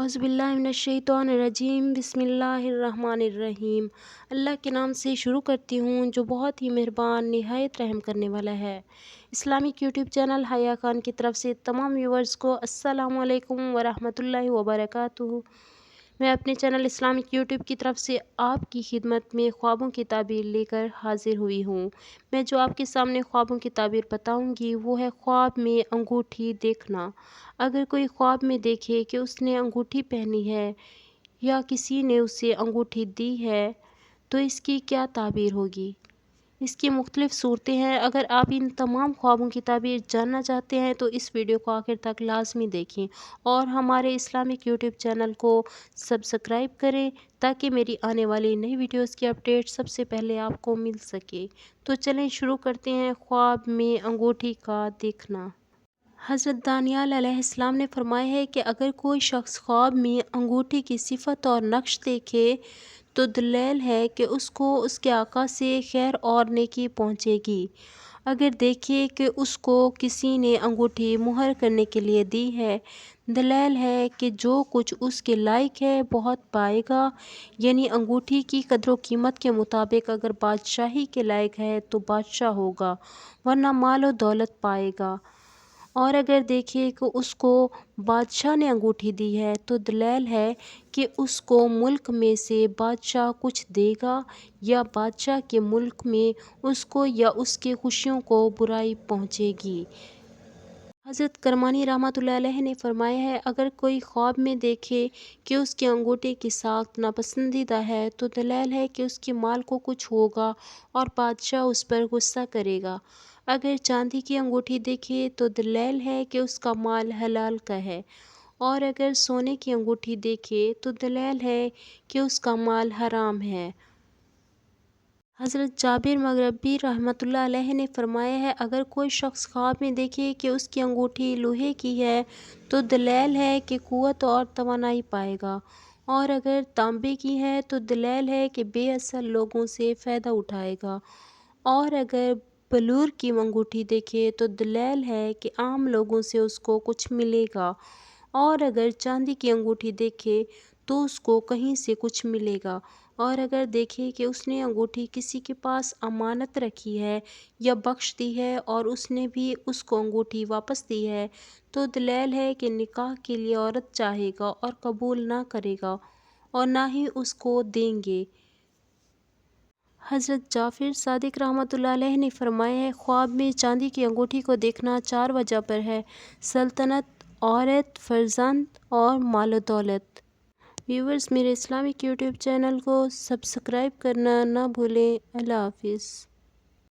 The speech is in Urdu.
اعوذ باللہ من الشیطان الرجیم بسم اللہ الرحمن الرحیم۔ اللہ کے نام سے شروع کرتی ہوں جو بہت ہی مہربان نہایت رحم کرنے والا ہے۔ اسلامک یوٹیوب چینل حیا خان کی طرف سے تمام ویورز کو السلام علیکم ورحمۃ اللہ وبرکاتہ۔ میں اپنے چینل اسلامک یوٹیوب کی طرف سے آپ کی خدمت میں خوابوں کی تعبیر لے کر حاضر ہوئی ہوں۔ میں جو آپ کے سامنے خوابوں کی تعبیر بتاؤں گی وہ ہے خواب میں انگوٹھی دیکھنا۔ اگر کوئی خواب میں دیکھے کہ اس نے انگوٹھی پہنی ہے یا کسی نے اسے انگوٹھی دی ہے تو اس کی کیا تعبیر ہوگی؟ اس کی مختلف صورتیں ہیں۔ اگر آپ ان تمام خوابوں کی تعبیر جاننا چاہتے ہیں تو اس ویڈیو کو آخر تک لازمی دیکھیں اور ہمارے اسلامک یوٹیوب چینل کو سبسکرائب کریں تاکہ میری آنے والی نئی ویڈیوز کی اپڈیٹ سب سے پہلے آپ کو مل سکے۔ تو چلیں شروع کرتے ہیں خواب میں انگوٹھی کا دیکھنا۔ حضرت دانیال علیہ السلام نے فرمایا ہے کہ اگر کوئی شخص خواب میں انگوٹھی کی صفت اور نقش دیکھے تو دلیل ہے کہ اس کو اس کے آقا سے خیر اور نیکی پہنچے گی۔ اگر دیکھے کہ اس کو کسی نے انگوٹھی مہر کرنے کے لیے دی ہے، دلیل ہے کہ جو کچھ اس کے لائق ہے بہت پائے گا، یعنی انگوٹھی کی قدر و قیمت کے مطابق اگر بادشاہی کے لائق ہے تو بادشاہ ہوگا ورنہ مال و دولت پائے گا۔ اور اگر دیکھے کہ اس کو بادشاہ نے انگوٹھی دی ہے تو دلیل ہے کہ اس کو ملک میں سے بادشاہ کچھ دے گا یا بادشاہ کے ملک میں اس کو یا اس کے خوشیوں کو برائی پہنچے گی۔ حضرت کرمانی رحمۃ اللہ علیہ نے فرمایا ہے اگر کوئی خواب میں دیکھے کہ اس کی انگوٹھی کی ساخت ناپسندیدہ ہے تو دلیل ہے کہ اس کے مال کو کچھ ہوگا اور بادشاہ اس پر غصہ کرے گا۔ اگر چاندی کی انگوٹھی دیکھے تو دلیل ہے کہ اس کا مال حلال کا ہے، اور اگر سونے کی انگوٹھی دیکھے تو دلیل ہے کہ اس کا مال حرام ہے۔ حضرت جابر مغربی رحمۃ اللہ علیہ نے فرمایا ہے اگر کوئی شخص خواب میں دیکھے کہ اس کی انگوٹھی لوہے کی ہے تو دلیل ہے کہ قوت اور توانائی پائے گا، اور اگر تانبے کی ہے تو دلیل ہے کہ بے اصل لوگوں سے فائدہ اٹھائے گا، اور اگر بلور کی انگوٹھی دیکھے تو دلیل ہے کہ عام لوگوں سے اس کو کچھ ملے گا، اور اگر چاندی کی انگوٹھی دیکھے تو اس کو کہیں سے کچھ ملے گا، اور اگر دیکھے کہ اس نے انگوٹھی کسی کے پاس امانت رکھی ہے یا بخش دی ہے اور اس نے بھی اس کو انگوٹھی واپس دی ہے تو دلیل ہے کہ نکاح کے لیے عورت چاہے گا اور قبول نہ کرے گا اور نہ ہی اس کو دیں گے۔ حضرت جعفر صادق رحمۃ اللہ علیہ نے فرمایا ہے خواب میں چاندی کی انگوٹھی کو دیکھنا 4 وجہ پر ہے: سلطنت، عورت، فرزند اور مال و دولت۔ ویورز میرے اسلامک یوٹیوب چینل کو سبسکرائب کرنا نہ بھولیں۔ اللہ حافظ۔